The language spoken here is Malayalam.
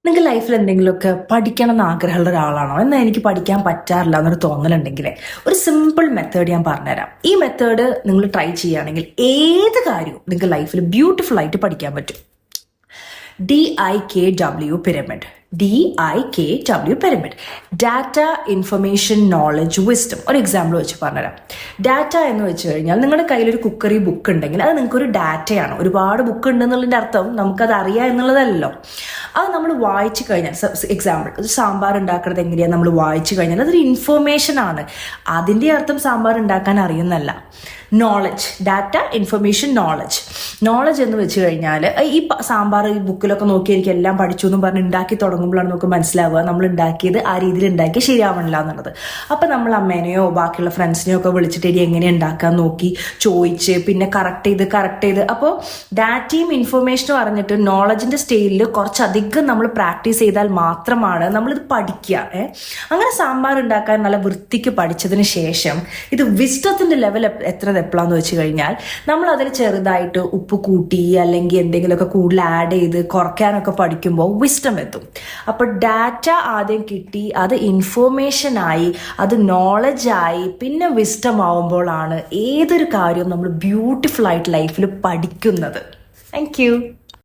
നിങ്ങൾക്ക് ലൈഫിൽ എന്തെങ്കിലുമൊക്കെ പഠിക്കണം എന്ന് ആഗ്രഹമുള്ള ഒരാളാണോ? എന്നാൽ എനിക്ക് പഠിക്കാൻ പറ്റാറില്ല എന്നൊരു തോന്നലുണ്ടെങ്കിൽ ഒരു സിമ്പിൾ മെത്തേഡ് ഞാൻ പറഞ്ഞുതരാം. ഈ മെത്തേഡ് നിങ്ങൾ ട്രൈ ചെയ്യുകയാണെങ്കിൽ ഏത് കാര്യവും നിങ്ങൾക്ക് ലൈഫിൽ ബ്യൂട്ടിഫുൾ ആയിട്ട് പഠിക്കാൻ പറ്റും. DIKW pyramid. DIKW pyramid. Data, information, knowledge, wisdom. ഒരു എക്സാമ്പിൾ വെച്ച് പറഞ്ഞുതരാം. ഡാറ്റ എന്ന് വെച്ച് കഴിഞ്ഞാൽ നിങ്ങളുടെ കയ്യിലൊരു കുക്കറി ബുക്ക് ഉണ്ടെങ്കിൽ അത് നിങ്ങൾക്കൊരു ഡാറ്റയാണ്. ഒരുപാട് ബുക്ക് ഉണ്ടെന്നുള്ളതിൻ്റെ അർത്ഥം നമുക്കത് അറിയാം എന്നുള്ളതല്ലോ. അത് നമ്മൾ വായിച്ചു കഴിഞ്ഞാൽ, എക്സാമ്പിൾ ഒരു സാമ്പാർ ഉണ്ടാക്കുന്നത് എങ്ങനെയാണ് നമ്മൾ വായിച്ചു കഴിഞ്ഞാൽ അതൊരു ഇൻഫർമേഷൻ ആണ്. അതിൻ്റെ അർത്ഥം സാമ്പാർ ഉണ്ടാക്കാൻ അറിയുന്നല്ല. Knowledge, data, information, knowledge. Knowledge എന്ന് വെച്ച് കഴിഞ്ഞാൽ ഈ സാമ്പാർ ഈ ബുക്കിലൊക്കെ നോക്കി എനിക്ക് എല്ലാം പഠിച്ചു എന്നും പറഞ്ഞ് ഉണ്ടാക്കി തുടങ്ങുമ്പോഴാണ് നമുക്ക് മനസ്സിലാവുക നമ്മൾ ഉണ്ടാക്കിയത് ആ രീതിയിൽ ഉണ്ടാക്കി ശരിയാവണില്ല എന്നുള്ളത്. അപ്പം നമ്മൾ അമ്മേനെയോ ബാക്കിയുള്ള ഫ്രണ്ട്സിനെയോ ഒക്കെ വിളിച്ചിട്ട് ഇനി എങ്ങനെ ഉണ്ടാക്കാൻ നോക്കി ചോദിച്ച് പിന്നെ കറക്റ്റ് ചെയ്ത് അപ്പോൾ ഡാറ്റയും ഇൻഫർമേഷനും അറിഞ്ഞിട്ട് നോളജിൻ്റെ സ്റ്റേജിൽ കുറച്ചധികം നമ്മൾ പ്രാക്ടീസ് ചെയ്താൽ മാത്രമാണ് നമ്മളിത് പഠിക്കുക. അങ്ങനെ സാമ്പാർ ഉണ്ടാക്കാൻ നല്ല വൃത്തിക്ക് പഠിച്ചതിന് ശേഷം ഇത് വിസ്ഡത്തിൻ്റെ ലെവൽ എപ്പോഴാന്ന് വെച്ച് കഴിഞ്ഞാൽ നമ്മൾ അതിൽ ചെറുതായിട്ട് ഉപ്പ് കൂട്ടി അല്ലെങ്കിൽ എന്തെങ്കിലുമൊക്കെ കൂടുതൽ ആഡ് ചെയ്ത് കുറയ്ക്കാനൊക്കെ പഠിക്കുമ്പോൾ വിസ്ഡം എത്തും. അപ്പോൾ ഡാറ്റ ആദ്യം കിട്ടി, അത് ഇൻഫോർമേഷനായി, അത് നോളജായി, പിന്നെ വിസ്ഡം ആവുമ്പോഴാണ് ഏതൊരു കാര്യവും നമ്മൾ ബ്യൂട്ടിഫുൾ ആയിട്ട് ലൈഫിൽ പഠിക്കുന്നത്. Thank you.